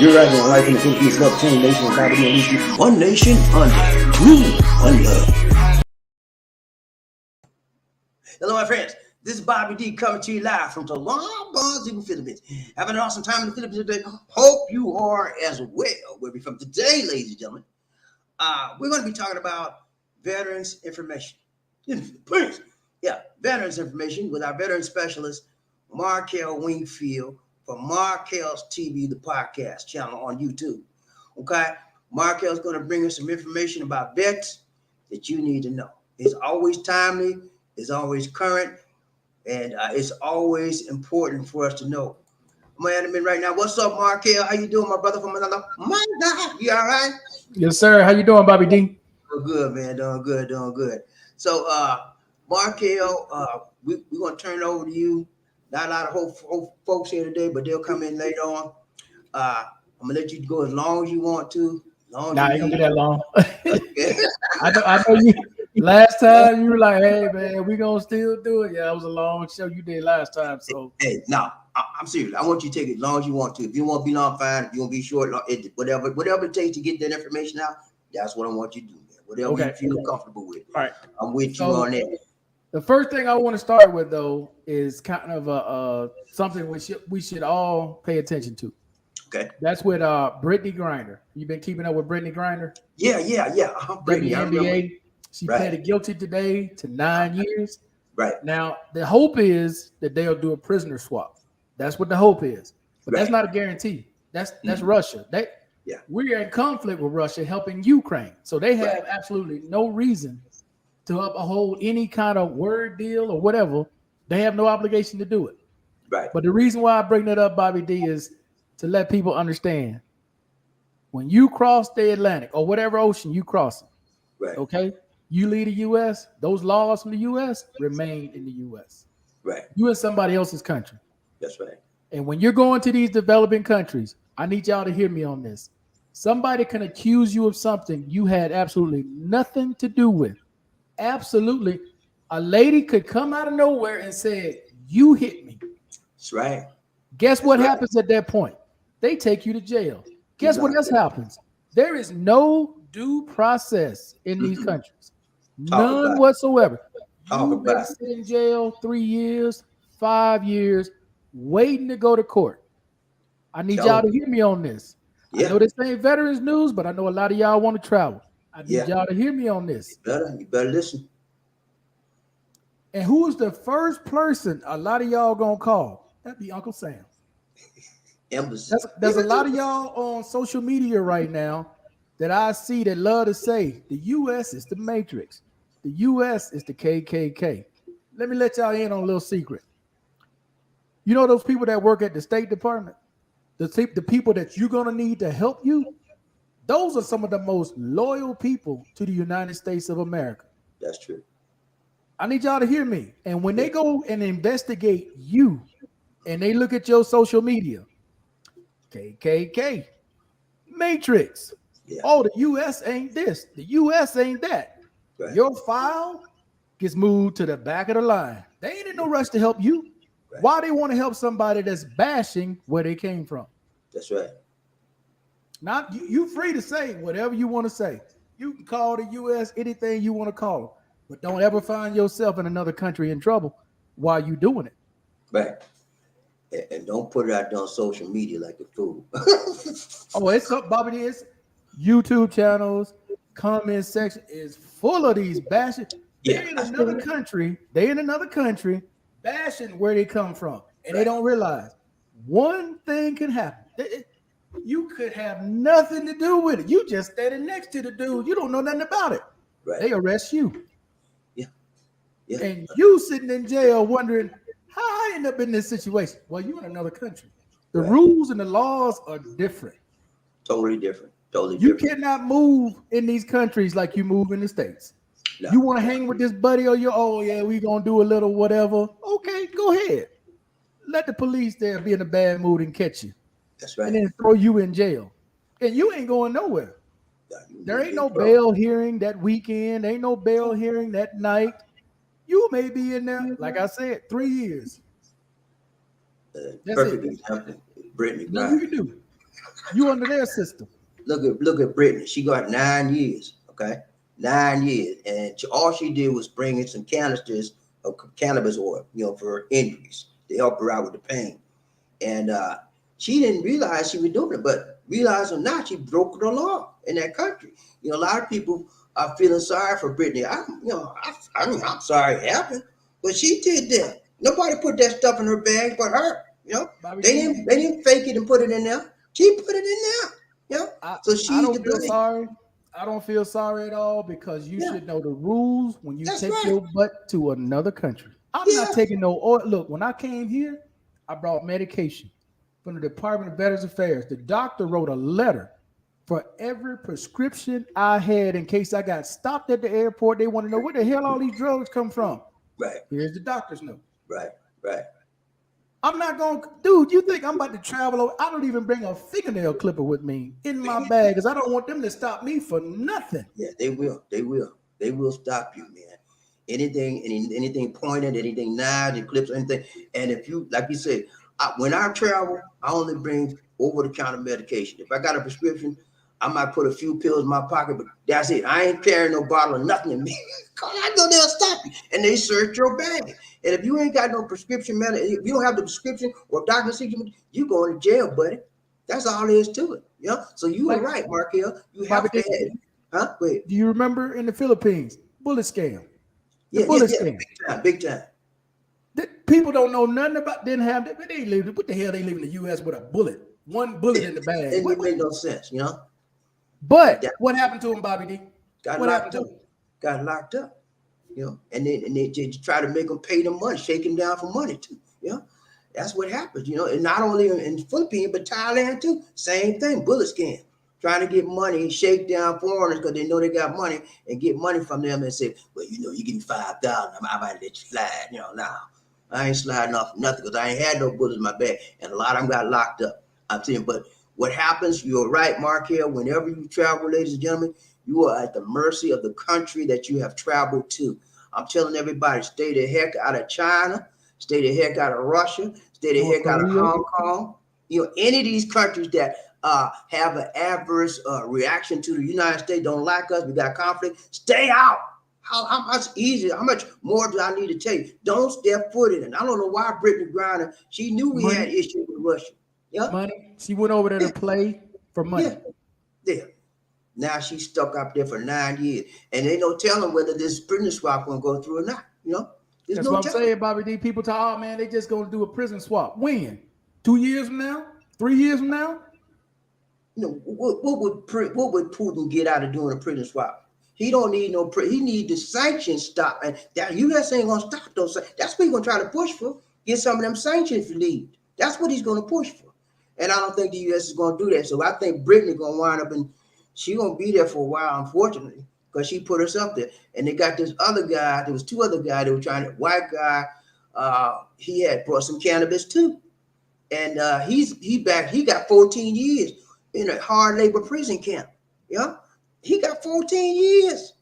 You're right on life in the Philippines, love chain nation, and BobbieD. One nation under rule, one love. Hello, my friends. This is BobbieD coming to you live from the Philippines. Having an awesome time in the Philippines today. Hope you are as well. Where we from today, ladies and gentlemen. We're going to be talking about veterans information. Please. Yeah, veterans information with our veteran specialist, Markell Wingfield, from Markell's TV, the podcast channel on YouTube. Okay, Markell's going to bring us some information about vets that you need to know. It's always timely, it's always current, and it's always important for us to know. I'm gonna add him in right now. What's up, Markell? How you doing, my brother from another? You all right? Yes, sir. How you doing, BobbieD? Doing good, man. Doing good. So, Markell, we're gonna turn it over to you. Not a lot of folks here today, but they'll come in later on. I'm gonna let you go as long as you want to. Nah, it ain't gonna be that long. I know you. Last time you were like, "Hey, man, we gonna still do it." Yeah, it was a long show you did last time. So, hey, no, I'm serious. I want you to take it as long as you want to. If you want to be long, fine. If you want to be short, whatever it takes to get that information out, that's what I want you to do, man. Whatever you feel comfortable with. All right, I'm with you on that. The first thing I want to start with, though, is kind of something we should all pay attention to. Okay. That's with Brittany Griner. You been keeping up with Brittany Griner? Yeah. Brittany, NBA. She pleaded guilty today to 9 years. Right. Now, the hope is that they'll do a prisoner swap. That's what the hope is. But that's not a guarantee. That's Russia. We're in conflict with Russia helping Ukraine. So they have absolutely no reason to uphold any kind of word deal or whatever. They have no obligation to do it. Right. But the reason why I bring that up, BobbieD, is to let people understand when you cross the Atlantic or whatever ocean you cross, okay, you leave the U.S., those laws from the U.S. remain in the U.S. Right. You in somebody else's country. That's right. And when you're going to these developing countries, I need y'all to hear me on this. Somebody can accuse you of something you had absolutely nothing to do with. Absolutely. A lady could come out of nowhere and say, "You hit me." That's right. Guess what happens at that point? They take you to jail. Guess what else happens? There is no due process in these countries. None whatsoever. You may sit in jail 3 years, 5 years, waiting to go to court. I need y'all to hear me on this. I know this ain't veterans news, but I know a lot of y'all want to travel. I need y'all to hear me on this. You better listen. And who is the first person a lot of y'all gonna call? That'd be Uncle Sam. There's a lot of y'all on social media right now that I see that love to say the U.S. is the Matrix. The U.S. is the KKK. Let me let y'all in on a little secret. You know those people that work at the State Department? The people that you're gonna need to help you? Those are some of the most loyal people to the United States of America. That's true. I need y'all to hear me. And when they go and investigate you and they look at your social media, KKK, Matrix. Oh, the U.S. ain't this. The U.S. ain't that. Right. Your file gets moved to the back of the line. They ain't in no rush to help you. Right. Why they want to help somebody that's bashing where they came from? That's right. Now, you free to say whatever you want to say. You can call the U.S. anything you want to call it, but don't ever find yourself in another country in trouble while you doing it. Right. And don't put it out there on social media like a fool. Oh, it's up, BobbieD. It's YouTube channels, comment section is full of these bashing. They're in another country. They in another country bashing where they come from, and they don't realize one thing can happen. You could have nothing to do with it. You just standing next to the dude. You don't know nothing about it. Right. They arrest you. Yeah. And you sitting in jail wondering how I end up in this situation. Well, you in another country. The rules and the laws are different. Totally different. You cannot move in these countries like you move in the States. No. You want to hang with this buddy or we gonna do a little whatever. Okay, go ahead. Let the police there be in a bad mood and catch you. That's right. And then throw you in jail. And you ain't going nowhere. There ain't no bail hearing that weekend. Ain't no bail hearing that night. You may be in there, like I said, 3 years. Perfect example. Brittany. Nothing you can do. You under their system. Look at Brittany. She got 9 years. Okay, 9 years, and all she did was bring in some canisters of cannabis oil, for her injuries to help her out with the pain. And she didn't realize she was doing it, but realize or not, she broke the law in that country. A lot of people are feeling sorry for Brittany. I'm sorry it happened, but she did that. Nobody put that stuff in her bag but her. They didn't fake it and put it in there. She put it in there. So she's I don't to feel blame. sorry. I don't feel sorry at all because you should know the rules when you take right. your butt to another country. I'm not taking no oil. Look, when I came here, I brought medication from the Department of Veterans Affairs. The doctor wrote a letter for every prescription I had in case I got stopped at the airport. They want to know where the hell all these drugs come from. Right. Here's the doctor's note. Right. I'm not going, dude, you think I'm about to travel? I don't even bring a fingernail clipper with me in my bag because I don't want them to stop me for nothing. Yeah, they will. They will stop you, man. Anything pointed, anything knives, and clips, anything. And if you, like you said, when I travel, I only bring over-the-counter medication. If I got a prescription, I might put a few pills in my pocket, but that's it. I ain't carrying no bottle of nothing in me. I know they'll stop you, and they search your bag. And if you ain't got no prescription medicine, if you don't have the prescription or doctor sees you going to jail, buddy. That's all there is to it. So you were right, Markell. You have to have, huh? Wait. Do you remember in the Philippines, bullet scam? Bullet scam. Big time. People don't know nothing about, didn't have that, but they live. What the hell they live in the U.S. with a bullet? One bullet in the bag. It make no sense, But what happened to him, BobbieD? Got locked up. And they try to make them pay them money, shake them down for money too. That's what happens. And not only in the Philippines, but Thailand too. Same thing, bullet scam. Trying to get money, shake down foreigners because they know they got money and get money from them and say, well, you give me $5,000, I might let you slide. Now I ain't sliding off nothing because I ain't had no bullets in my bag, and a lot of them got locked up. I'm saying, but what happens? You're right, Markell. Whenever you travel, ladies and gentlemen, you are at the mercy of the country that you have traveled to. I'm telling everybody, stay the heck out of China, stay the heck out of Russia, stay the heck out of Hong Kong. Any of these countries that have an adverse reaction to the United States, don't like us, we got conflict, stay out. How much easier, how much more do I need to tell you? Don't step foot in it. I don't know why Brittany Griner, she knew we had issues with Russia. Money. She went over there to play for money. Yeah. Now she's stuck up there for 9 years. And ain't no telling whether this prison swap gonna go through or not. That's what I'm saying, Bobby D. People talk, man, they just gonna do a prison swap. When? 2 years from now? 3 years from now? What would Putin get out of doing a prison swap? He don't need no he need the sanctions stopped. And that U.S. ain't gonna stop those. That's what he's gonna try to push for. Get some of them sanctions relieved. That's what he's gonna push for. And I don't think the U.S. is gonna do that. So I think Brittany gonna wind up and she gonna be there for a while, unfortunately, because she put herself there. And they got this other guy. There was two other guys that were trying to. White guy. He had brought some cannabis too, and he got 14 years in a hard labor prison camp. He got 14 years.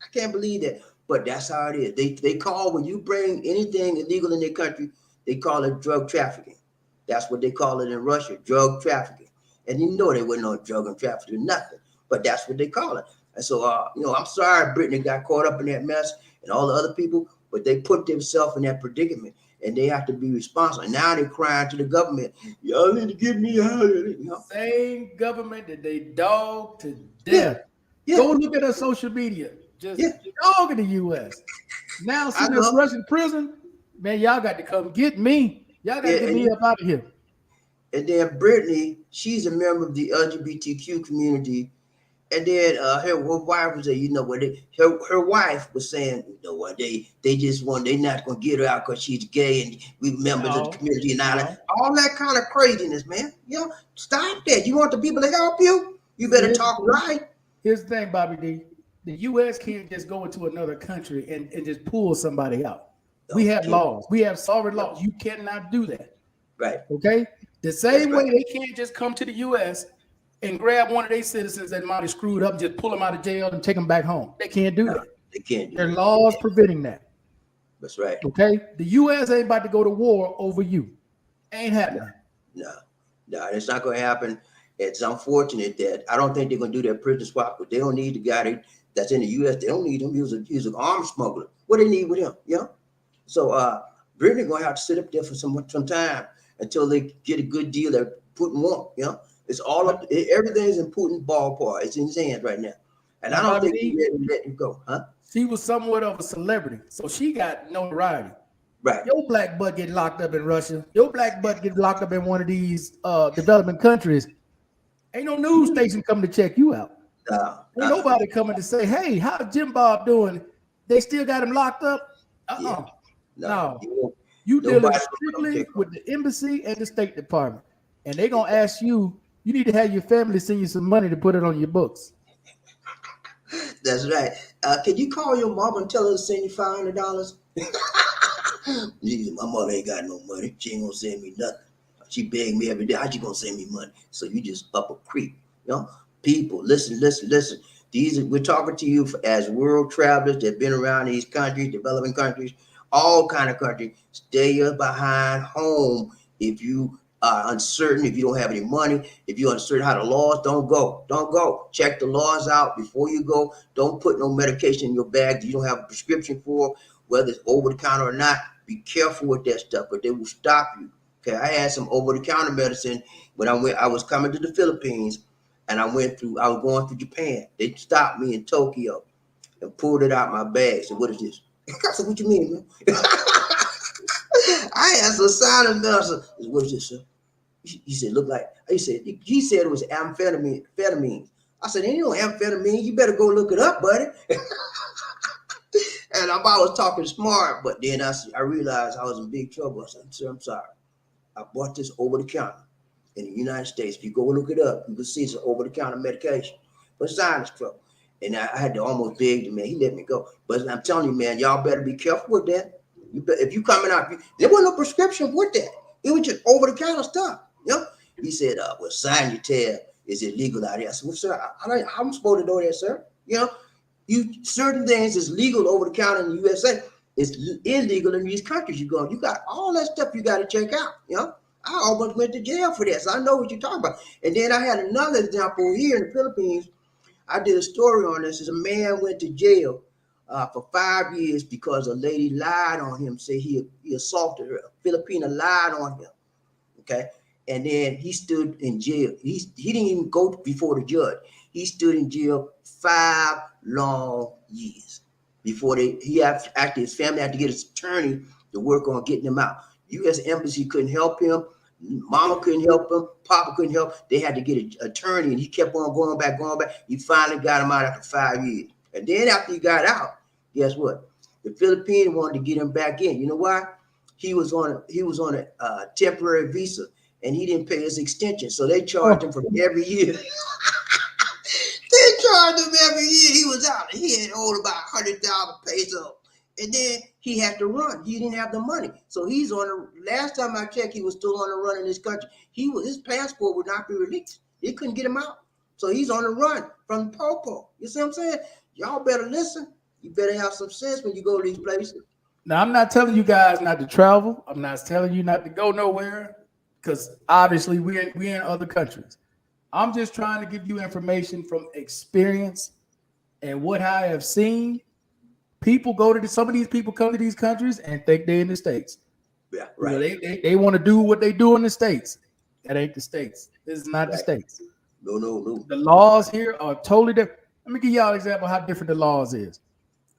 I can't believe that, but that's how it is. They call, when you bring anything illegal in their country, they call it drug trafficking. That's what they call it in Russia, drug trafficking. And there wasn't no drug and trafficking, nothing. But that's what they call it. And so, I'm sorry Brittany got caught up in that mess and all the other people, but they put themselves in that predicament and they have to be responsible. And now they're crying to the government, y'all need to get me out of it. Same government that they dog to death. Go look at her social media. Just dogging the U.S. Now, see this Russian prison, man, y'all got to come get me. Y'all got to get me up out of here. And then Brittany, she's a member of the LGBTQ community. And then her wife was there, her wife was saying, what, they not gonna get her out because she's gay and we members of the community and all that kind of craziness, man. Stop that. You want the people to help you? You better talk right. Here's the thing, Bobby D. The U.S. can't just go into another country and just pull somebody out. We have laws. We have solid laws. You cannot do that. Right. Okay? The same way they can't just come to the U.S. and grab one of their citizens that might have screwed up, just pull them out of jail and take them back home. They can't do that. They can't. There are laws preventing that. That's right. Okay? The U.S. ain't about to go to war over you. Ain't happening. No, it's not going to happen. It's unfortunate that I don't think they're going to do that prison swap, but they don't need the guy that's in the U.S. They don't need him. He's an arms smuggler. What do they need with him? You know? So Britain going to have to sit up there for some time until they get a good deal that Putin wants. You know? It's all up. Everything's in Putin's ballpark. It's in his hands right now. And I don't think he's ready to let him go. Huh? She was somewhat of a celebrity, so she got notoriety. Right. Your black butt get locked up in Russia. Your black butt get locked up in one of these developing countries. Ain't no news station coming to check you out. Ain't nobody coming to say, hey, how's Jim Bob doing? They still got him locked up? Yeah. No. You dealing strictly with the embassy and the State Department. And they're going to ask you, you need to have your family send you some money to put it on your books. That's right. Can you call your mom and tell her to send you $500? My mother ain't got no money. She ain't gonna send me nothing. She begged me every day. How she gonna send me money? So you just up a creek. You know, people, listen. We're talking to you as world travelers that been around these countries, developing countries, all kind of countries. Stay behind home if you are uncertain, if you don't have any money, if you're uncertain how the laws, don't go. Check the laws out before you go. Don't put no medication in your bag that you don't have a prescription for, whether it's over the counter or not. Be careful with that stuff, but they will stop you. Okay, I had some over the counter medicine when I was coming to the Philippines, and I was going through Japan. They stopped me in Tokyo and pulled it out my bag. Said, "What is this?" I said, "What you mean, man?" I had some silent medicine. I said, "What is this, sir?" He said, "Look like," he said it was amphetamine. I said, "Ain't no amphetamine. You better go look it up, buddy." And I was talking smart, but then I realized I was in big trouble. I said, "Sir, I'm sorry. I bought this over the counter in the United States. If you go look it up, you can see it's an over the counter medication for sinus trouble." And I had to almost beg the man. He let me go. But I'm telling you, man, y'all better be careful with that. If you coming out, there wasn't no prescription with that. It was just over the counter stuff. You know? He said, "Well, sign your tab is illegal out here." I said, "Well, sir, I'm supposed to know that, sir. You know, certain things is legal over the counter in the USA. It's illegal in these countries you go. You got all that stuff you got to check out. You know, I almost went to jail for this. I know what you're talking about." And then I had another example here in the Philippines. I did a story on this. As a man went to jail for 5 years because a lady lied on him, say he assaulted her. A Filipina lied on him. Okay. And then he stood in jail. He didn't even go before the judge. He stood in jail 5 long years before his family had to get his attorney to work on getting him out. U.S. Embassy couldn't help him. Mama couldn't help him. Papa couldn't help. They had to get an attorney, and he kept on going back. He finally got him out after 5 years. And then after he got out, guess what? The Philippines wanted to get him back in. You know why? He was on a temporary visa, and he didn't pay his extension, so they charged him for every year. They charged him every year. He was out. He had owed about 100,000 pesos, and then he had to run. He didn't have the money, so he's on the. Last time I checked, he was still on the run in this country. His passport would not be released. They couldn't get him out, so he's on the run from Popo. You see what I'm saying? Y'all better listen. You better have some sense when you go to these places. Now, I'm not telling you guys not to travel. I'm not telling you not to go nowhere, because obviously we're in other countries. I'm just trying to give you information from experience and what I have seen. People some of these people come to these countries and think they're in the States. Yeah, right. You know, they want to do what they do in the States. That ain't the States. This is not the States. No. The laws here are totally different. Let me give y'all an example of how different the laws is.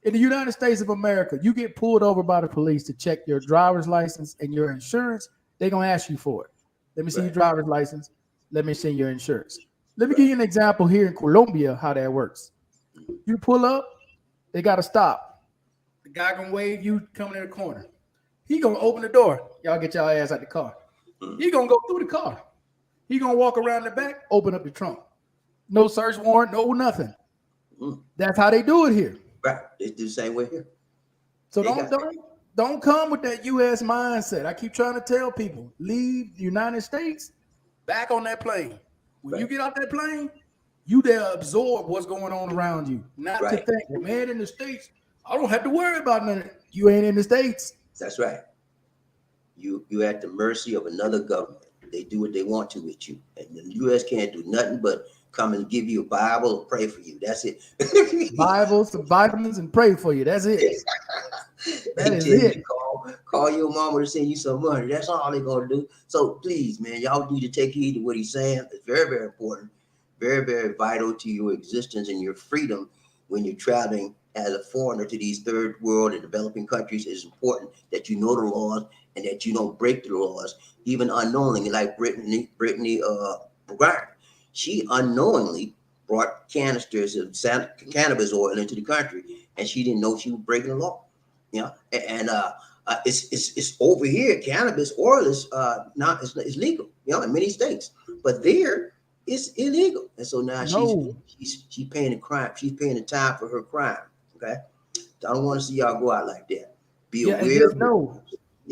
In the United States of America, you get pulled over by the police to check your driver's license and your insurance. They're going to ask you for it. Let me see your driver's license. Let me see your insurance. Let me give you an example here in Colombia how that works. You pull up, they got to stop. The guy going to wave you coming in the corner. He going to open the door. Y'all get y'all ass out the car. He going to go through the car. He going to walk around the back, open up the trunk. No search warrant, no nothing. That's how they do it here. Right. They do the same way here. So don't come with that U.S. mindset. I keep trying to tell people, leave the United States, back on that plane. When you get off that plane, you there absorb what's going on around you. Not to think, well, man, in the States, I don't have to worry about nothing. You ain't in the States. That's right. You at the mercy of another government. They do what they want to with you, and the U.S. can't do nothing but come and give you a Bible or pray for you. That's it. Bibles, some vitamins, and pray for you. That's it. That is it. Call your mama to send you some money. That's all they're gonna do. So please, man, y'all need to take heed to what he's saying. It's very, very important, very, very vital to your existence and your freedom when you're traveling as a foreigner to these third world and developing countries. It's important that you know the laws and that you don't break the laws, even unknowingly, like Brittany McGuire. She unknowingly brought canisters of cannabis oil into the country, and she didn't know she was breaking the law. You know, and it's over here. Cannabis oil is not it's legal, you know, in many states, but there it's illegal, and so now she's paying the crime. She's paying the time for her crime. Okay, so I don't want to see y'all go out like that. Be aware.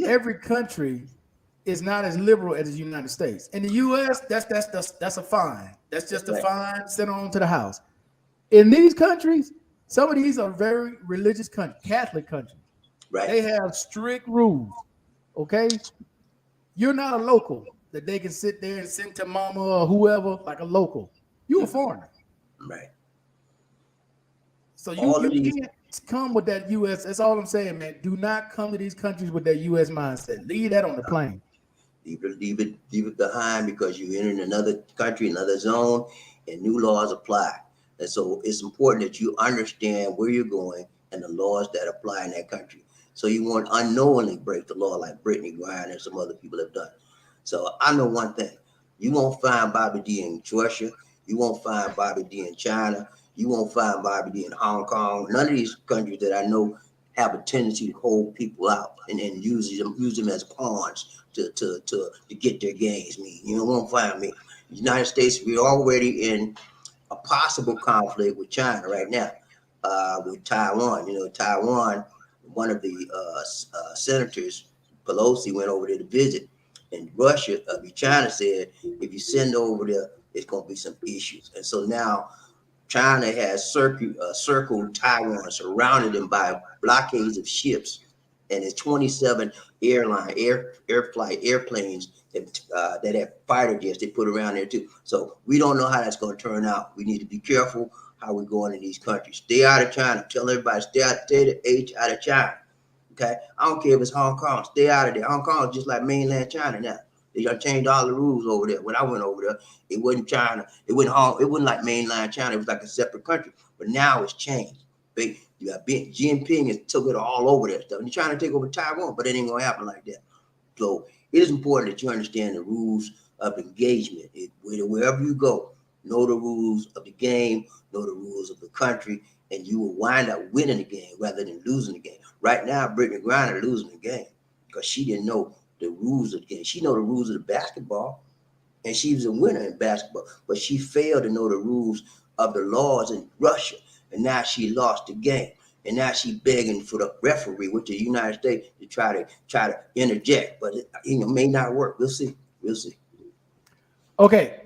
Every country is not as liberal as the United States. In the U.S., that's a fine. That's just a fine sent on to the house. In these countries, some of these are very religious countries, Catholic countries. Right. They have strict rules. Okay, you're not a local that they can sit there and send to mama or whoever like a local. You're a foreigner. Right. So you can't come with that U.S. That's all I'm saying, man. Do not come to these countries with that U.S. mindset. Leave that on the plane. Leave it behind, because you're entering another country, another zone, and new laws apply. And so it's important that you understand where you're going and the laws that apply in that country, so you won't unknowingly break the law like Brittany Griner and some other people have done. So I know one thing: you won't find BobbieD in Russia. You won't find BobbieD in China. You won't find BobbieD in Hong Kong. None of these countries that I know have a tendency to hold people out and use them as pawns to get their gains. You won't find me. The United States, we're already in a possible conflict with China right now, with Taiwan. You know, Taiwan, one of the senators, Pelosi, went over there to visit, and China said, if you send over there, it's going to be some issues. And so now China has circled Taiwan, surrounded them by blockades of ships, and it's 27 airplanes that have fighter jets they put around there too. So we don't know how that's going to turn out. We need to be careful how we're going in these countries. Stay out of China. Tell everybody stay the H out of China. Okay, I don't care if it's Hong Kong. Stay out of there. Hong Kong is just like mainland China now. They done changed all the rules over there. When I went over there, it wasn't China. It wasn't like mainland China. It was like a separate country. But now it's changed. You got Jinping has took it all over that stuff. And they're trying to take over Taiwan, but it ain't gonna happen like that. So it is important that you understand the rules of engagement. Wherever you go, know the rules of the game, know the rules of the country, and you will wind up winning the game rather than losing the game. Right now, Brittany Griner losing the game because she didn't know the rules of the game. She know the rules of the basketball, and she was a winner in basketball, but she failed to know the rules of the laws in Russia, and now she lost the game, and now she begging for the referee with the United States to try to interject, but it may not work. We'll see. Okay,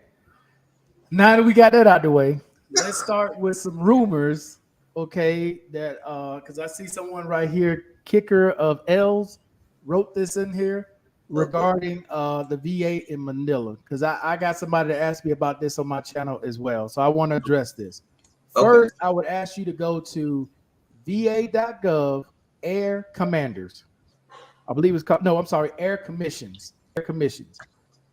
now that we got that out the way, let's start with some rumors. Okay, that because I see someone right here, Kicker of L's, wrote this in here regarding the VA in Manila, because I got somebody to ask me about this on my channel as well. So I want to address this. First, I would ask you to go to va.gov Air Commanders. I believe it's called, no, I'm sorry, Air Commissions.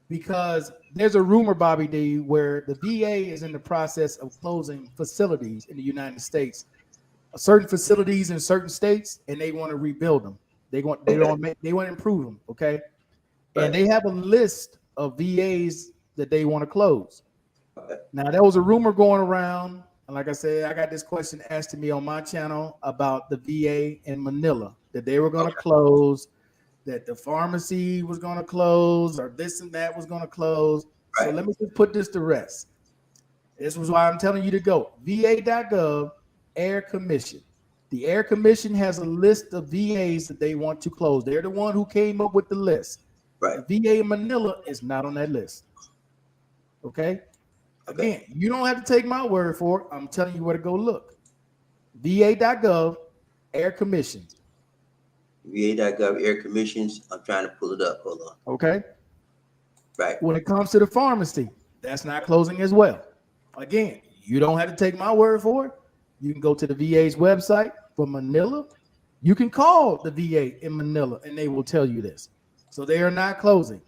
Because there's a rumor, BobbieD, where the VA is in the process of closing facilities in the United States, certain facilities in certain states, and they want to rebuild them. They want to improve them, okay? Right. And they have a list of VAs that they want to close. Okay. Now, there was a rumor going around, and like I said, I got this question asked to me on my channel about the VA in Manila, that they were going to close, that the pharmacy was going to close, or this and that was going to close. Right. So let me just put this to rest. This was why I'm telling you to go. va.gov Air Commission. The Air Commission has a list of VAs that they want to close. They're the one who came up with the list. Right. The VA in Manila is not on that list. Okay? Again, you don't have to take my word for it. I'm telling you where to go look. va.gov Air Commissions. va.gov Air Commissions. I'm trying to pull it up. Hold on. Okay. Right. When it comes to the pharmacy, that's not closing as well. Again, you don't have to take my word for it. You can go to the VA's website for Manila. You can call the VA in Manila and they will tell you this. So they are not closing.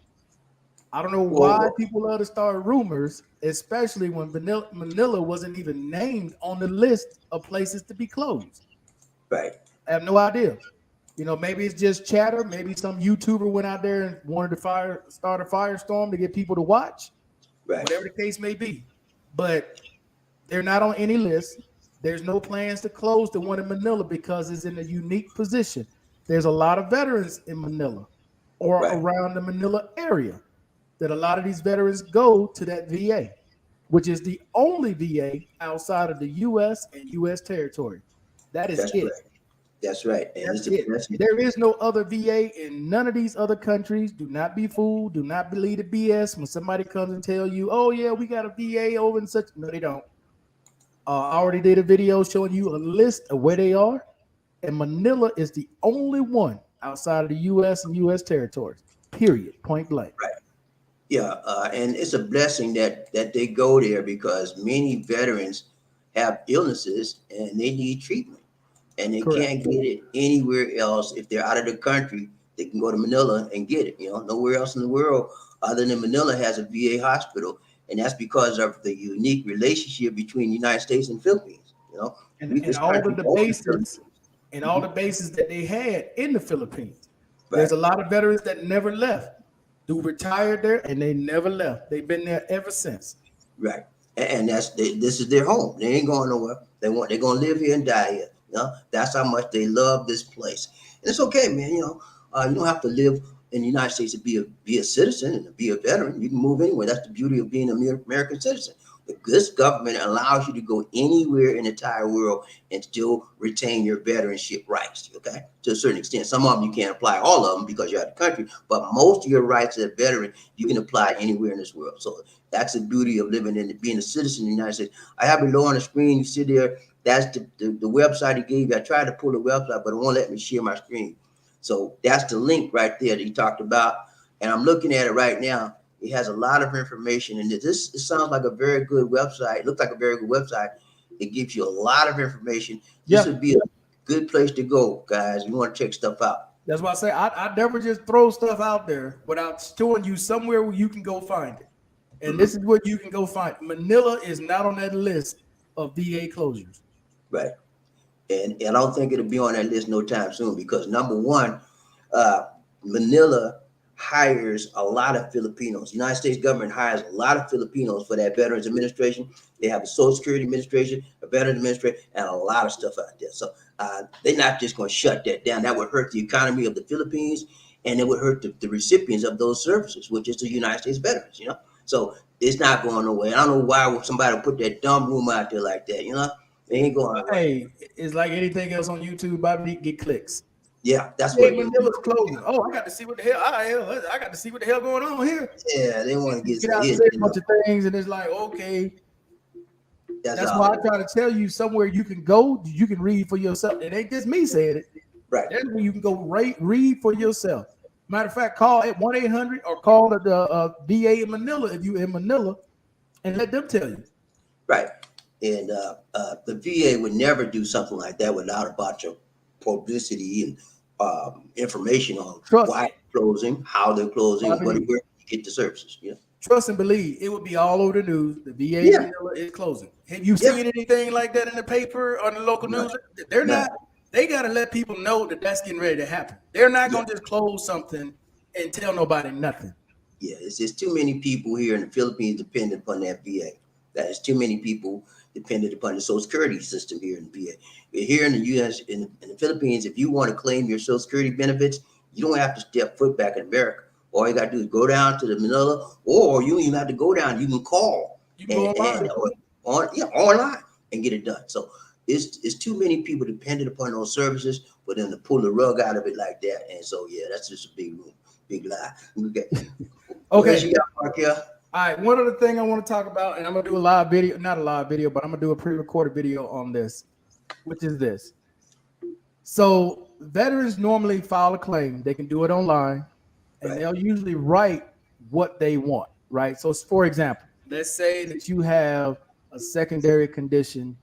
I don't know why people love to start rumors, especially when Manila wasn't even named on the list of places to be closed. Right. I have no idea. Maybe it's just chatter. Maybe some YouTuber went out there and wanted to start a firestorm to get people to watch. Right. Whatever the case may be. But they're not on any list. There's no plans to close the one in Manila because it's in a unique position. There's a lot of veterans in Manila or around the Manila area that a lot of these veterans go to that VA, which is the only VA outside of the U.S. and U.S. territory. That's it. Right. That's right. And that's it. There is no other VA in none of these other countries. Do not be fooled. Do not believe the BS when somebody comes and tell you, oh, yeah, we got a VA over in such. No, they don't. I already did a video showing you a list of where they are. And Manila is the only one outside of the U.S. and U.S. territories, period, point blank. Right. Yeah. And it's a blessing that they go there because many veterans have illnesses and they need treatment. And they can't get it anywhere else. If they're out of the country, they can go to Manila and get it. Nowhere else in the world other than Manila has a VA hospital. And that's because of the unique relationship between the United States and Philippines. And all the bases that they had in the Philippines. Right. There's a lot of veterans that never left, who retired there and they never left. They've been there ever since. Right. And this is their home. They ain't going nowhere. They're going to live here and die here. That's how much they love this place. And it's okay, man. You don't have to live in the United States to be a citizen and to be a veteran. You can move anywhere. That's the beauty of being an American citizen. This government allows you to go anywhere in the entire world and still retain your veteranship rights, okay? To a certain extent. Some of them you can't apply all of them because you're out of the country, but most of your rights as a veteran, you can apply anywhere in this world. So that's the beauty of living and being a citizen in the United States. I have it low on the screen. You see there. That's the website he gave you. I tried to pull the website, but it won't let me share my screen. So that's the link right there that he talked about. And I'm looking at it right now. It has a lot of information. And it sounds like a very good website. It looks like a very good website. It gives you a lot of information. This would be a good place to go, guys. You want to check stuff out. That's why I say I never just throw stuff out there without showing you somewhere where you can go find it. And this is what you can go find. Manila is not on that list of VA closures. Right. And I don't think it'll be on that list no time soon because number one, Manila hires a lot of Filipinos. The United States government hires a lot of Filipinos for that Veterans Administration. They have a Social Security Administration, a Veterans Administration, and a lot of stuff out there. So they're not just going to shut that down. That would hurt the economy of the Philippines, and it would hurt the recipients of those services, which is the United States veterans, So it's not going away. I don't know why somebody would put that dumb rumor out there like that, They ain't going away. Hey, it's like anything else on YouTube, BobbieD, get clicks. Yeah, that's what Manila's closing. Oh, I got to see what the hell. I got to see what the hell going on here. Yeah, they want to get out and say a bunch of things, and it's like, okay. That's why I try to tell you somewhere you can go, you can read for yourself. It ain't just me saying it. Right. That's where you can go read for yourself. Matter of fact, call at 1-800 or call the VA in Manila if you're in Manila, and let them tell you. Right. And the VA would never do something like that without a bunch of publicity and information on why they're closing, how they're closing, where you get the services. Trust and believe, it would be all over the news. The VA is closing. Have you seen anything like that in the paper or the local news? They're not. They got to let people know that that's getting ready to happen. They're not going to just close something and tell nobody nothing. Yeah, it's just too many people here in the Philippines dependent upon that VA. That is too many people dependent upon the Social Security system here in the VA. Here in the U.S., in the Philippines, if you want to claim your Social Security benefits, you don't have to step foot back in America. All you got to do is go down to the Manila, or you don't even have to go down. You can call online and get it done. So it's too many people dependent upon those services for them to pull the rug out of it like that. And so, that's just a big lie. Okay. Markell. All right, one other thing I want to talk about, and I'm going to do a live video, not a live video, but I'm going to do a pre-recorded video on this, which is this. So veterans normally file a claim. They can do it online, and they'll usually write what they want, right? So, for example, let's say that you have a secondary condition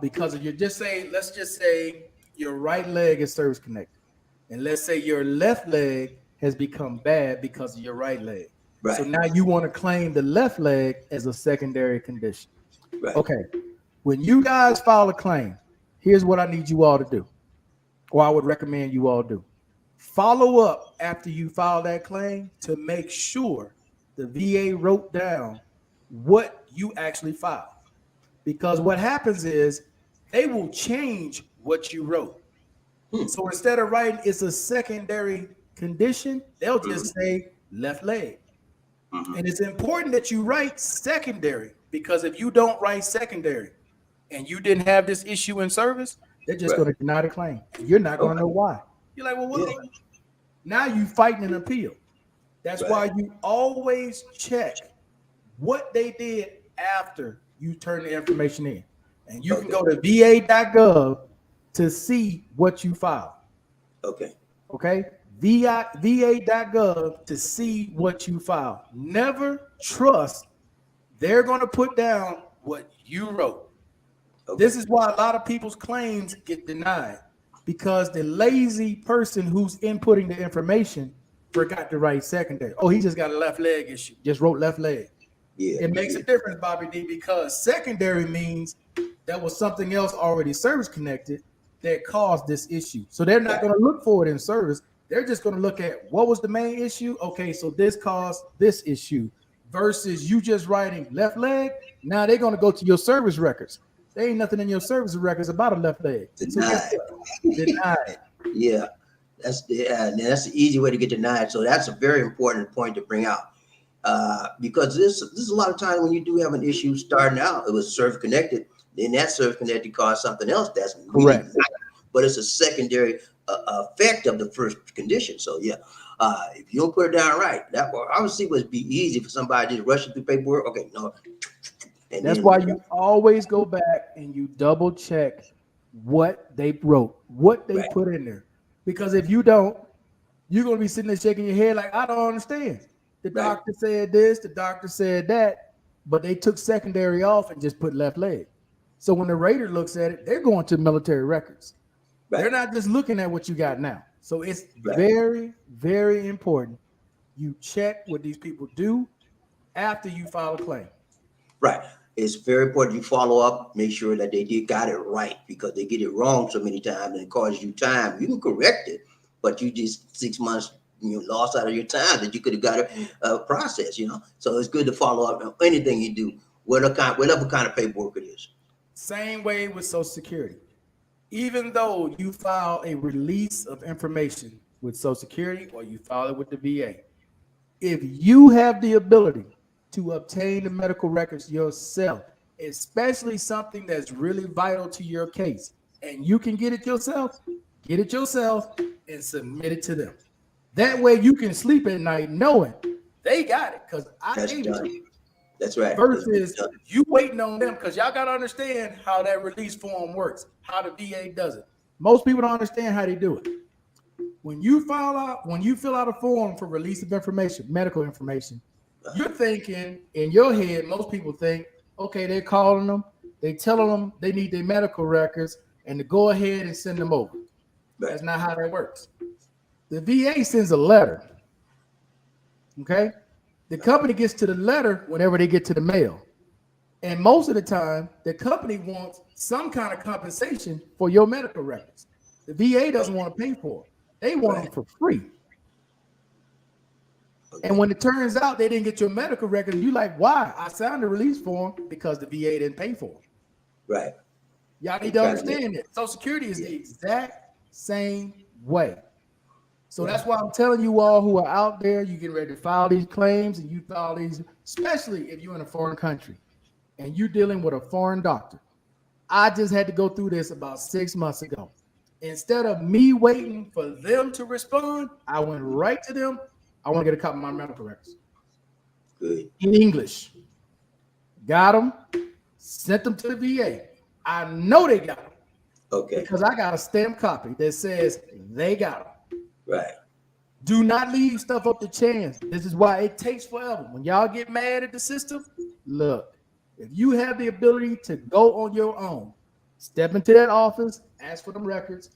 because of let's just say your right leg is service connected, and let's say your left leg has become bad because of your right leg. Right. So now you want to claim the left leg as a secondary condition. Right. Okay. When you guys file a claim, here's what I need you all to do, or I would recommend you all do. Follow up after you file that claim to make sure the VA wrote down what you actually filed. Because what happens is they will change what you wrote. So instead of writing it's a secondary condition, they'll just say left leg. And it's important that you write secondary, because if you don't write secondary and you didn't have this issue in service, they're just going to deny the claim. You're not going to know why. You're like, well, what? Yeah. Now you fighting an appeal. That's why you always check what they did after you turn the information in. And you can go to va.gov to see what you filed. Okay. va.gov to see what you filed. Never trust they're going to put down what you wrote. This is why a lot of people's claims get denied, because the lazy person who's inputting the information forgot to write secondary. Oh, he just got a left leg issue. Just wrote left leg. Yeah, it makes a difference, BobbieD, because secondary means that was something else already service connected that caused this issue. So they're not going to look for it in service. They're just going to look at what was the main issue. Okay, so this caused this issue, versus you just writing left leg. Now they're going to go to your service records. There ain't nothing in your service records about a left leg. Denied. Denied. Yeah, that's the easy way to get denied. So that's a very important point to bring out. Because this is a lot of time when you do have an issue starting out, it was service connected, then that service connected caused something else that's really correct, but it's a secondary effect of the first condition. So yeah, if you don't put it down right, that obviously would be easy for somebody just rushing through paperwork. Okay, no. And that's why you always go back and you double check what they wrote, what they put in there. Because if you don't, you're going to be sitting there shaking your head like, I don't understand. The doctor said this, the doctor said that, but they took secondary off and just put left leg. So when the rater looks at it, they're going to military records. They're not just looking at what you got now. So it's very, very important you check what these people do after you file a claim. Right. It's very important you follow up, make sure that they got it right, because they get it wrong so many times and it causes you time. You can correct it, but you just 6 months lost out of your time that you could have got a process, So it's good to follow up on anything you do, whatever kind of paperwork it is. Same way with Social Security. Even though you file a release of information with Social Security or you file it with the VA, if you have the ability to obtain the medical records yourself, especially something that's really vital to your case, and you can get it yourself and submit it to them. That way you can sleep at night knowing they got it, because I gave it to you. That's right. Versus you waiting on them, because y'all got to understand how that release form works, how the VA does it. Most people don't understand how they do it. When you fill out a form for release of information, medical information, you're thinking in your head, most people think, okay, they're calling them, they telling them they need their medical records and to go ahead and send them over. That's not how that works. The VA sends a letter. Okay? The company gets to the letter whenever they get to the mail. And most of the time, the company wants some kind of compensation for your medical records. The VA doesn't want to pay for it. They want them for free. And when it turns out they didn't get your medical records, you like, why? I signed the release form because the VA didn't pay for it. Right. Y'all need to understand that. Social Security is the exact same way. So that's why I'm telling you all who are out there, you get ready to file these claims, and you file these, especially if you're in a foreign country and you're dealing with a foreign doctor. I just had to go through this about 6 months ago. Instead of me waiting for them to respond, I went right to them. I want to get a copy of my medical records. Good. In English. Got them, sent them to the VA. I know they got them. Okay. Because I got a stamped copy that says they got them. Right. Do not leave stuff up to chance. This is why it takes forever. When y'all get mad at the system, look, if you have the ability to go on your own, step into that office, ask for them records,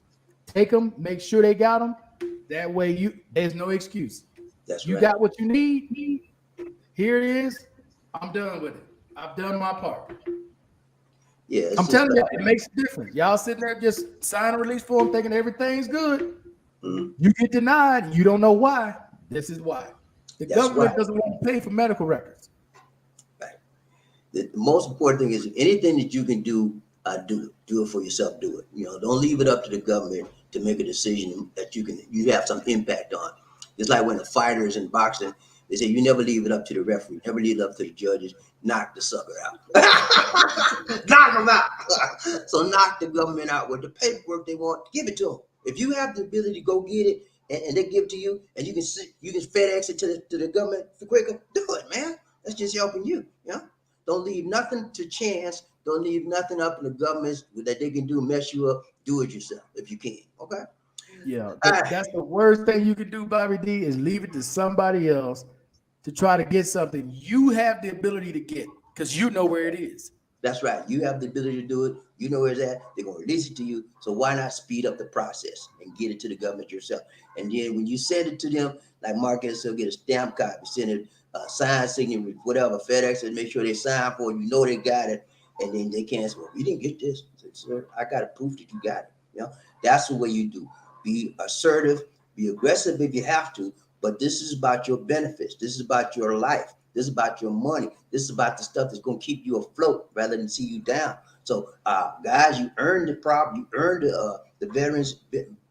take them, make sure they got them. That way, there's no excuse. That's you right. got what you need. Here it is. I'm done with it. I've done my part. Yeah, I'm telling you, it makes a difference. Y'all sitting there just sign a release form thinking everything's good. Mm-hmm. You get denied. You don't know why. This is why. The government doesn't want to pay for medical records. Right. The most important thing is anything that you can do, do it for yourself. Do it. Don't leave it up to the government to make a decision that you have some impact on. It's like when the fighters in boxing, they say you never leave it up to the referee, never leave it up to the judges. Knock the sucker out. Knock them out. So knock the government out with the paperwork they want. Give it to them. If you have the ability to go get it and they give it to you, and you can FedEx it to the government for quicker, do it, man. That's just helping you. Don't leave nothing to chance. Don't leave nothing up to the government that they can do mess you up. Do it yourself if you can. Okay. Yeah, that's the worst thing you can do, BobbieD, is leave it to somebody else to try to get something you have the ability to get because you know where it is. That's right. You have the ability to do it. You know where it's at. They're going to release it to you. So why not speed up the process and get it to the government yourself? And then when you send it to them, like Markell said, get a stamp copy, send it, signed signature, whatever, FedEx, and make sure they sign for it. You know they got it. And then they can't say, well, we didn't get this. I said, sir, I got to proof that you got it. That's the way you do. Be assertive, be aggressive if you have to, but this is about your benefits. This is about your life. This is about your money. This is about the stuff that's going to keep you afloat rather than see you down. So, guys, you earned the problem. You earned the veterans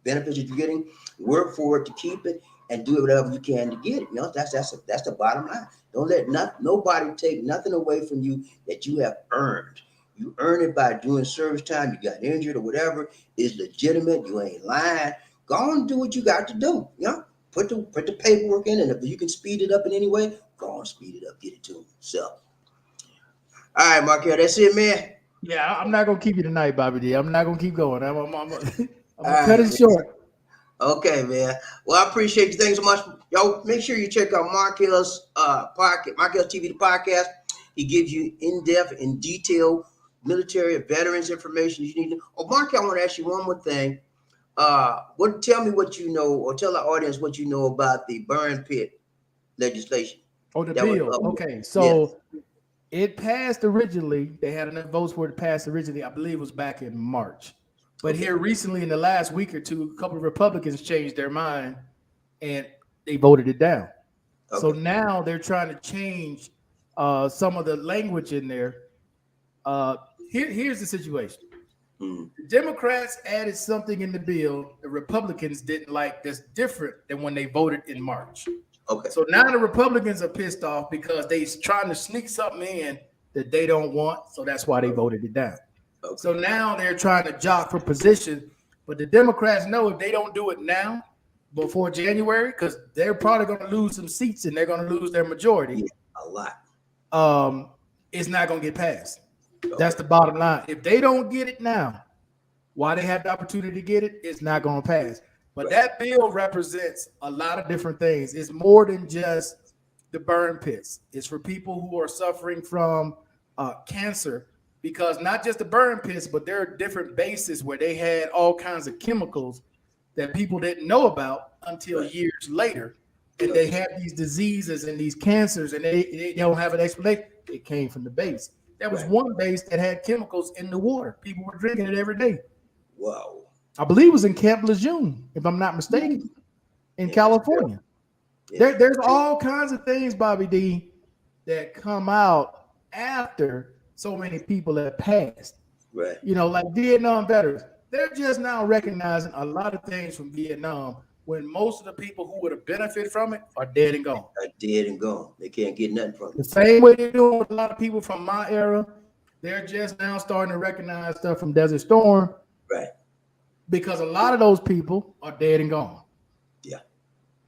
benefits that you're getting. Work for it to keep it and do whatever you can to get it. That's the bottom line. Don't let nobody take nothing away from you that you have earned. You earn it by doing service time. You got injured or whatever is legitimate. You ain't lying. Go on and do what you got to do. Put the paperwork in, and if you can speed it up in any way, go on, speed it up, get it to them. So, all right, Markell, that's it, man. Yeah, I'm not gonna keep you tonight, BobbieD. I'm not gonna keep going. I'm gonna cut it short. Okay, man. Well, I appreciate you. Thanks so much. Yo, make sure you check out Markell's podcast, Markell TV, the podcast. He gives you in-depth and detailed military veterans information you need to. Oh, Markell, I want to ask you one more thing. Tell me what you know, or tell the audience what you know about the burn pit legislation. Oh, the bill. Okay, so it passed originally. They had enough votes for it to pass originally. I believe it was back in March. But here recently, in the last week or two, a couple of Republicans changed their mind and they voted it down. Okay. So now they're trying to change some of the language in there. Here's the situation. The Democrats added something in the bill the Republicans didn't like that's different than when they voted in March. Okay. So now the Republicans are pissed off because they're trying to sneak something in that they don't want. So that's why they voted it down. Okay. So now they're trying to jock for position. But the Democrats know if they don't do it now before January, because they're probably going to lose some seats and they're going to lose their majority. Yeah, a lot. It's not going to get passed. That's the bottom line. If they don't get it now, while they have the opportunity to get it, it's not going to pass. But that bill represents a lot of different things. It's more than just the burn pits. It's for people who are suffering from cancer, because not just the burn pits, but there are different bases where they had all kinds of chemicals that people didn't know about until years later. And they have these diseases and these cancers, and they don't have an explanation. It came from the base. There was one base that had chemicals in the water. People were drinking it every day. Wow. I believe it was in Camp Lejeune, if I'm not mistaken, in California. There's all kinds of things, BobbieD, that come out after so many people have passed. Right. Like Vietnam veterans. They're just now recognizing a lot of things from Vietnam when most of the people who would have benefited from it are dead and gone. They can't get nothing from it. The same way they're doing with a lot of people from my era. They're just now starting to recognize stuff from Desert Storm. Right. Because a lot of those people are dead and gone. Yeah.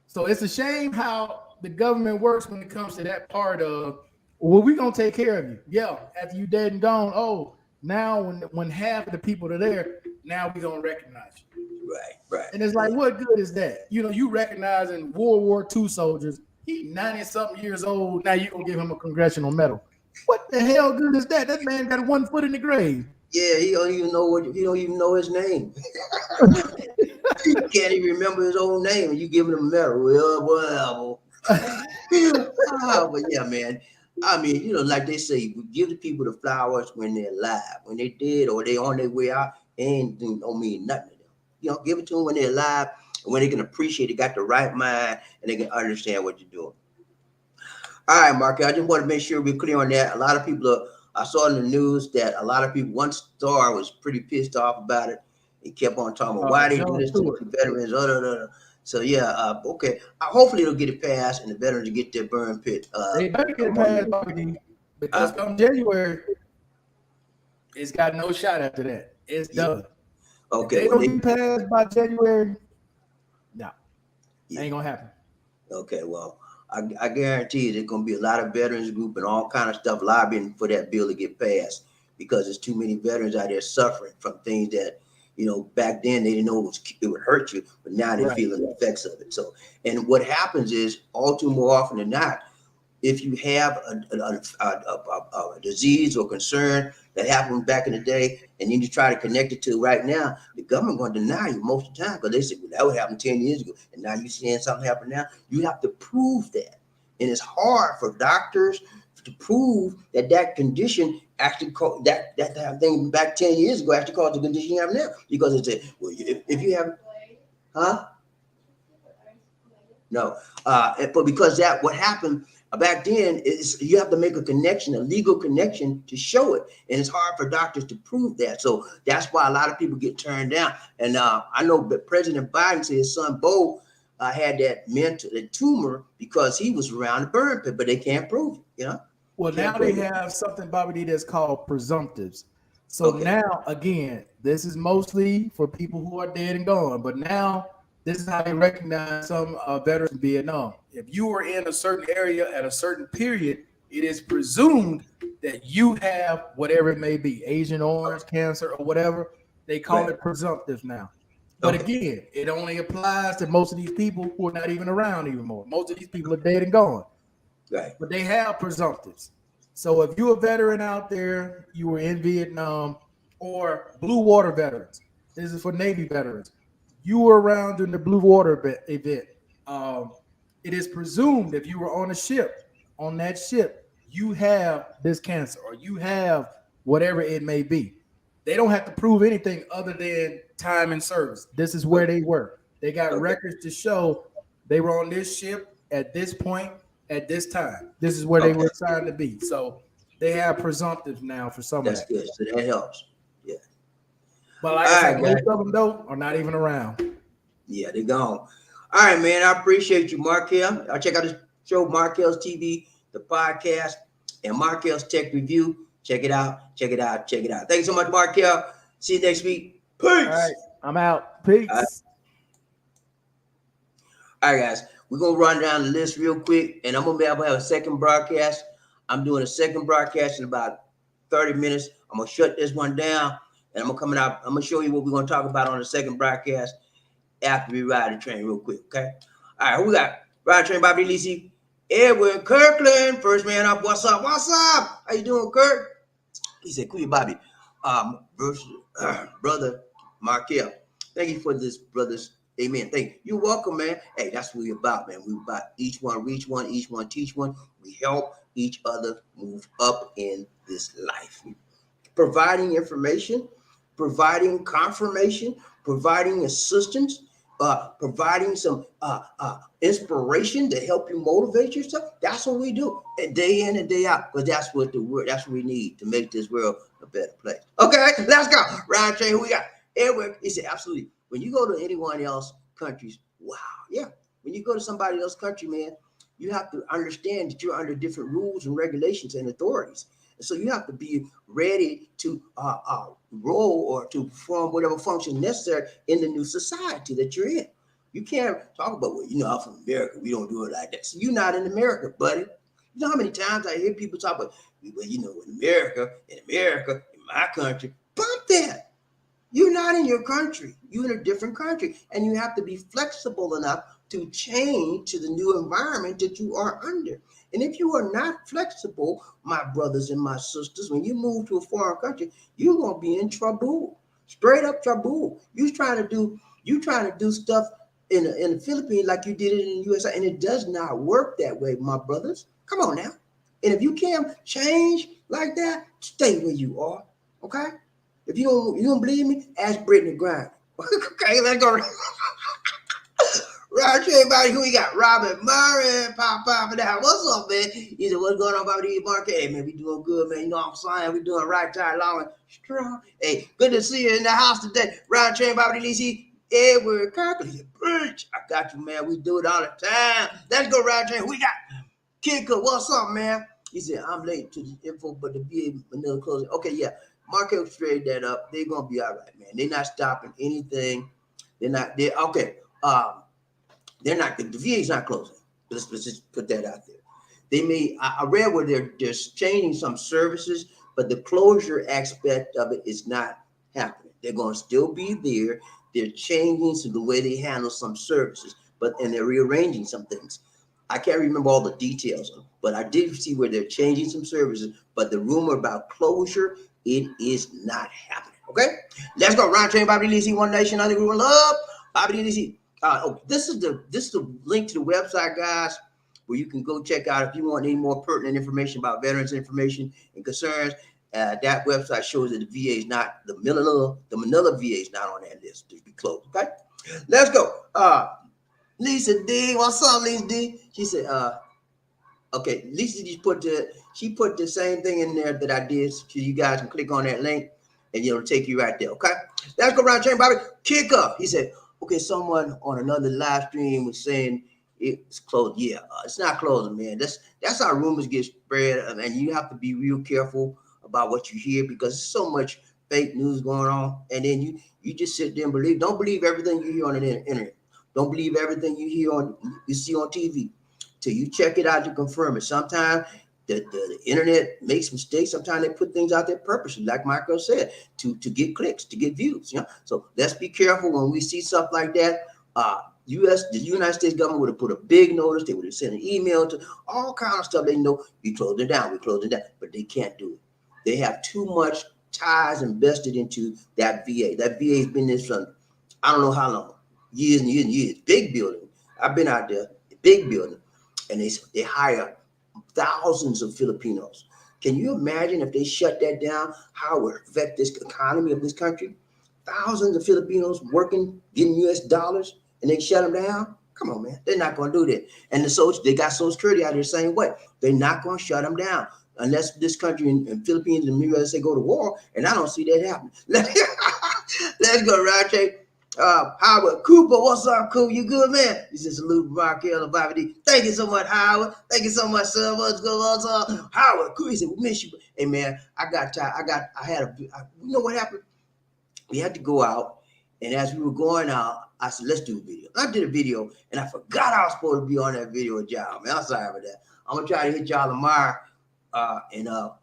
So it's a shame how the government works when it comes to that part of, well, we're going to take care of you. Yeah. After you dead and gone. Oh, now when half of the people are there, now we're gonna recognize you. Right. And it's like, what good is that? You know, you recognizing World War II soldiers. He 90-something years old. Now you gonna give him a congressional medal. What the hell good is that? That man got 1 foot in the grave. Yeah, he don't even know his name. He can't even remember his own name, and you giving him a medal. Well, but yeah, man. I mean, like they say, we give the people the flowers when they're alive. When they're dead or they on their way out, don't mean nothing to them. Give it to them when they're alive and when they can appreciate it, got the right mind, and they can understand what you're doing. All right, Mark, I just want to make sure we're clear on that. A lot of people I saw in the news that a lot of people, one star was pretty pissed off about it. He kept on talking about why they do this to veterans. So yeah, okay. Hopefully it'll get it passed and the veterans get their burn pit. They better get it passed, BobbieD, because come January, it's got no shot after that. It's done. Okay. If they don't get passed by January, no, ain't gonna happen. Okay, well, I guarantee you there's gonna be a lot of veterans group and all kind of stuff lobbying for that bill to get passed because there's too many veterans out there suffering from things that back then they didn't know it would hurt you, but now they're feeling the effects of it. So, and what happens is all too more often than not, if you have a disease or concern that happened back in the day and you try to connect it to right now, the government going to deny you most of the time because they say, well, that would happen 10 years ago. And now you're seeing something happen now. You have to prove that. And it's hard for doctors to prove that condition actually caused that thing back 10 years ago actually caused the condition you have now. Because it's if you have, No. But because what happened back then is you have to make a connection, a legal connection to show it. And it's hard for doctors to prove that. So that's why a lot of people get turned down. And I know that President Biden said his son, Bo, had that tumor because he was around the burn pit, but they can't prove it, Well, now they have something, BobbieD, that's called presumptives. So now, again, this is mostly for people who are dead and gone. But now, this is how they recognize some veterans in Vietnam. If you were in a certain area at a certain period, it is presumed that you have whatever it may be, Agent Orange, cancer, or whatever. They call it presumptive now. But again, it only applies to most of these people who are not even around anymore. Most of these people are dead and gone. Right. But they have presumptives. So if you're a veteran out there, you were in Vietnam, or Blue Water veterans, this is for Navy veterans, you were around during the Blue Water event. It is presumed if you were on a ship, on that ship, you have this cancer or you have whatever it may be. They don't have to prove anything other than time and service. This is where they were. They got records to show they were on this ship at this point, at this time. This is where they were assigned to be. So they have presumptives now for some of that. That's good. So that helps. Yeah. But like I said, most of them, though, are not even around. Yeah, they're gone. All right, man. I appreciate you, Markell. I'll check out this show, Markell's TV, the podcast, and Markell's Tech Review. Check it out. Check it out. Check it out. Thanks so much, Markell. See you next week. Peace. All right. I'm out. Peace. All right, guys. We're going to run down the list real quick, and I'm going to have a second broadcast. I'm doing a second broadcast in about 30 minutes. I'm going to shut this one down, and I'm going to come out. I'm going to show you what we're going to talk about on the second broadcast after we ride the train real quick, okay? All right, who we got? Ride the train, BobbieD, Lisi, Edwin Kirkland, first man up. What's up? What's up? How you doing, Kirk? He said, cool, Bobby. Brother Markell, thank you for this, brothers. Amen. Thank you. You're welcome, man. Hey, that's what we're about, man. We're about each one reach one, each one teach one. We help each other move up in this life. Providing information, providing confirmation, providing assistance, providing some inspiration to help you motivate yourself. That's what we do, and day in and day out, because that's what we need to make this world a better place. Okay, let's go. Ryan Train, who we got? Edward, he said, absolutely. When you go to anyone else countries, wow, yeah. When you go to somebody else's country, man, you have to understand that you're under different rules and regulations and authorities. And so you have to be ready to roll or to perform whatever function necessary in the new society that you're in. You can't talk about, well, I'm from America. We don't do it like that. So you're not in America, buddy. You know how many times I hear people talk about, well, in America, in my country, bump that. You're not in your country. You're in a different country. And you have to be flexible enough to change to the new environment that you are under. And if you are not flexible, my brothers and my sisters, when you move to a foreign country, you're gonna be in trouble. Straight up trouble. You trying to do stuff in the Philippines like you did it in the USA, and it does not work that way, my brothers. Come on now. And if you can't change like that, stay where you are. Okay? If you don't believe me, ask Brittany Grind. Okay, let's go. Right, everybody, who we got? Robert Murray, Pop down. What's up, man? He said, what's going on, BobbieD Markell? Hey, man, we doing good, man. You know what I'm saying? We doing right, tight, long, and strong. Hey, good to see you in the house today. Round train, BobbieD DC, Edward Kirkley. Preach. I got you, man. We do it all the time. Let's go, round train. Who we got? Kicker, what's up, man? He said, I'm late to the info, but the VA Manila closing. Okay, yeah. Markell straightened that up. They're going to be all right, man. They're not stopping anything. Okay. They're not, the VA's not closing. Let's just put that out there. I read where they're changing some services, but the closure aspect of it is not happening. They're going to still be there. They're changing the way they handle some services, and they're rearranging some things. I can't remember all the details, but I did see where they're changing some services, but the rumor about closure, it is not happening. Okay? Let's go. Round train, BobbieD DC, One Nation, under group of love. BobbieD DC. This is the link to the website, guys, where you can go check out if you want any more pertinent information about veterans information and concerns. That website shows that the VA is not the Manila VA is not on that list to be closed. Okay, let's go. Lisa D, what's up, Lisa D? She said, okay, Lisa just put the same thing in there that I did, so you guys can click on that link and it'll take you right there. Okay, let's go around chain, Bobby. Kick up. He said, okay, someone on another live stream was saying it's closed. Yeah, it's not closing, man. That's how rumors get spread, and you have to be real careful about what you hear because there's so much fake news going on, and then you just sit there and believe. Don't believe everything you hear on the internet. Don't believe everything you see on TV till you check it out to confirm it. Sometimes the internet makes mistakes. Sometimes they put things out there purposely, like Markell said, to get clicks, to get views. You know, so let's be careful when we see stuff like that. The United States government would have put a big notice. They would have sent an email to all kind of stuff. They know we closed it down, but they can't do it. They have too much ties invested into that VA. That VA has been there for I don't know how long, years and years and years. Big building. I've been out there, big building, and they hire thousands of Filipinos. Can you imagine if they shut that down, how it would affect this economy of this country? Thousands of Filipinos working, getting US dollars, and they shut them down? Come on, man. They're not going to do that. And they got Social Security out there the same way. They're not going to shut them down unless this country and Philippines and the USA go to war, and I don't see that happening. Let's go, Roger. Howard Cooper, what's up, Cooper? You good, man? He says, salute Markell and BobbieD. Thank you so much, Howard. Thank you so much, sir. What's good? What's up? Howard Cooper, he said, we miss you. Hey, man, you know what happened? We had to go out, and as we were going out, I said, let's do a video. I did a video, and I forgot I was supposed to be on that video with y'all, man. I'm sorry about that. I'm going to try to hit y'all tomorrow. I'm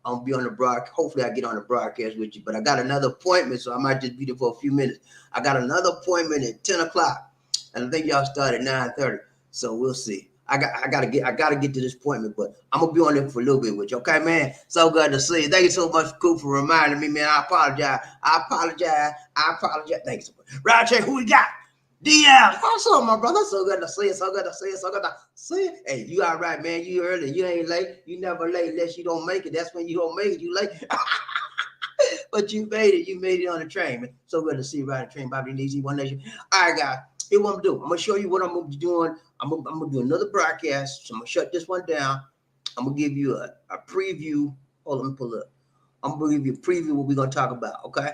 gonna be on the broadcast. Hopefully I get on the broadcast with you, but I got another appointment, so I might just be there for a few minutes. I got another appointment at 10 o'clock, and I think y'all start at 9:30. So we'll see. I gotta get to this appointment, but I'm gonna be on there for a little bit with you. Okay, man. So good to see you. Thank you so much, Coop, for reminding me, man. I apologize. Thank you so much. Right check, who we got? DM. What's up, my brother? So good to see you. Hey, you all right, man? You early. You ain't late. You never late unless you don't make it. That's when you don't make it. You late. But you made it. You made it on the train, man. So good to see you riding the train, BobbieD DC, One Nation. All right, guys. Here's what I'm gonna do. I'm gonna show you what I'm gonna be doing. I'm gonna do another broadcast. So I'm gonna shut this one down. I'm gonna give you a preview. Hold on, let me pull up. I'm gonna give you a preview of what we're gonna talk about. Okay.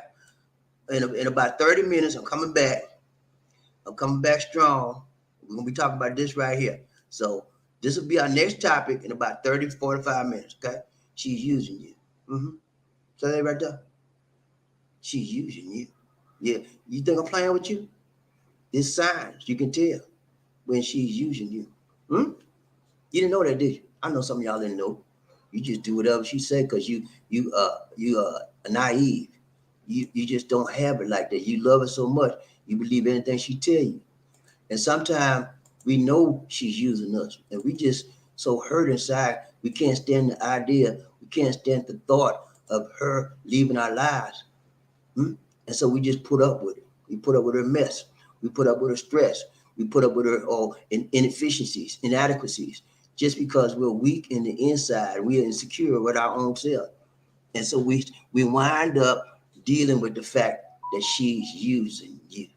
In about 30 minutes, I'm coming back. I'm coming back strong. We're going to be talking about this right here. So this will be our next topic in about 30, 45 minutes, okay? She's using you. So that right there. She's using you. Yeah. You think I'm playing with you? There's signs. You can tell when she's using you. You didn't know that, did you? I know some of y'all didn't know. You just do whatever she said because you naive. You just don't have it like that. You love her so much, you believe anything she tell you. And sometimes we know she's using us, and we just so hurt inside, we can't stand the idea, we can't stand the thought of her leaving our lives. And so we just put up with it. We put up with her mess. We put up with her stress. We put up with her inefficiencies, inadequacies, just because we're weak in the inside. We are insecure with our own self. And so we wind up dealing with the fact that she's using you.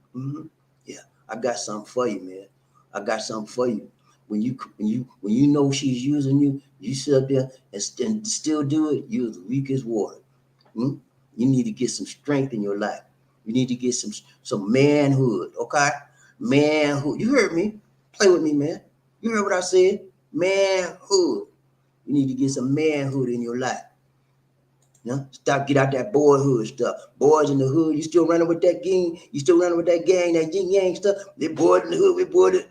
Yeah, I got something for you, man. I got something for you. When you know she's using you, you sit up there and still do it. You're the weak as water. You need to get some strength in your life. You need to get some manhood. Okay, manhood. You heard me. Play with me, man. You heard what I said. Manhood. You need to get some manhood in your life. Stop, get out that boyhood stuff. Boys in the hood, you still running with that gang? You still running with that gang, that yin yang stuff? They boys in the hood, we boys.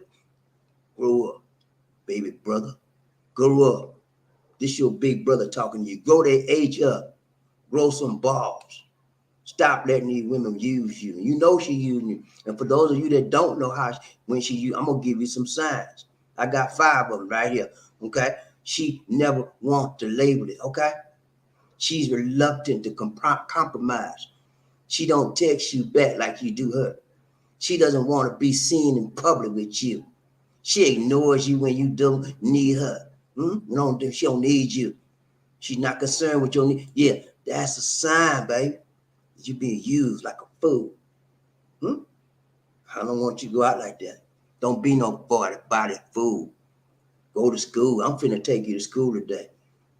Grow up, baby brother. Grow up. This your big brother talking to you. Grow their age up. Grow some balls. Stop letting these women use you. You know she using you. And for those of you that don't know when she use, I'm gonna give you some signs. I got 5 of them right here. Okay. She never want to label it. Okay. She's reluctant to compromise. She don't text you back like you do her. She doesn't want to be seen in public with you. She ignores you when you don't need her. She don't need you. She's not concerned with your need. Yeah, that's a sign, baby. You're being used like a fool. I don't want you to go out like that. Don't be no body fool. Go to school. I'm finna take you to school today.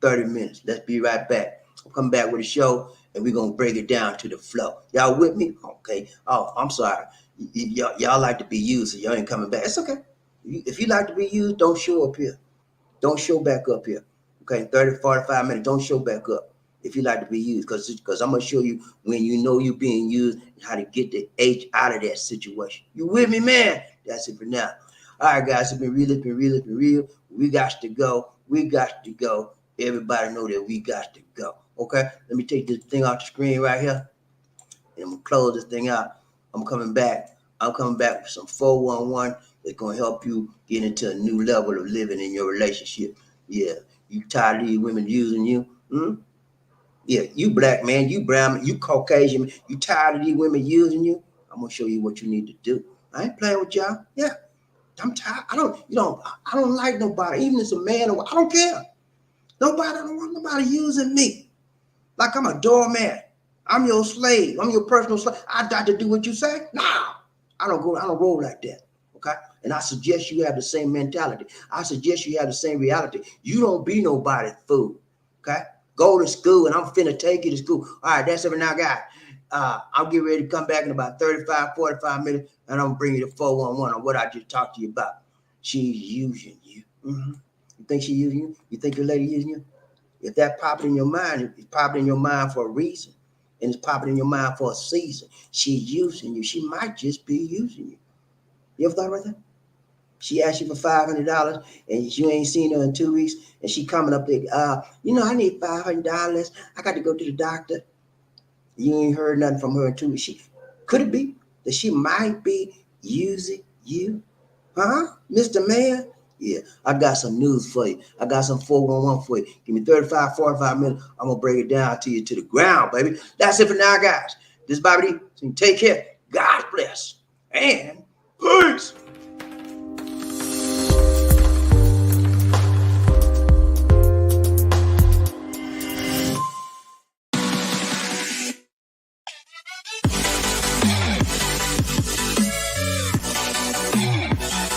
30 minutes. Let's be right back. I'll come back with a show, and we're going to break it down to the flow. Y'all with me? Okay. Oh, I'm sorry. Y'all like to be used, so y'all ain't coming back. It's okay. If you like to be used, don't show up here. Don't show back up here. Okay, 30, 45 minutes. Don't show back up if you like to be used, because I'm going to show you when you know you're being used and how to get the H out of that situation. You with me, man? That's it for now. All right, guys, it's been real. It's been real. It's been real. We got to go. We got to go. Everybody know that we got to go. Okay, let me take this thing off the screen right here, and I'm going to close this thing out. I'm coming back. I'm coming back with some 411 that's going to help you get into a new level of living in your relationship. Yeah, you tired of these women using you? Yeah, you black man, you brown, you Caucasian man, you tired of these women using you? I'm going to show you what you need to do. I ain't playing with y'all. Yeah, I'm tired. I don't like nobody, even if it's a man or I don't care. I don't want nobody using me like I'm a doormat. I'm your slave. I'm your personal slave. I got to do what you say. No, I don't roll like that. Okay. And I suggest you have the same mentality. I suggest you have the same reality. You don't be nobody's fool. Okay. Go to school, and I'm finna take you to school. All right, that's it for now, guys. I'll get ready to come back in about 35, 45 minutes, and I'm gonna bring you the 411 on what I just talked to you about. She's using you. You think she's using you? You think your lady using you? If that popping in your mind, it's popping in your mind for a reason, and it's popping in your mind for a season. She's using you. She might just be using you. You ever thought about that? She asked you for $500, and you ain't seen her in 2 weeks, and she coming up there, I need $500. I got to go to the doctor. You ain't heard nothing from her in 2 weeks. Could it be that she might be using you? Huh, Mr. Man? Yeah, I got some news for you. I got some 411 for you. Give me 35, 45 minutes. I'm going to break it down to you to the ground, baby. That's it for now, guys. This is BobbieD. So take care. God bless. And peace.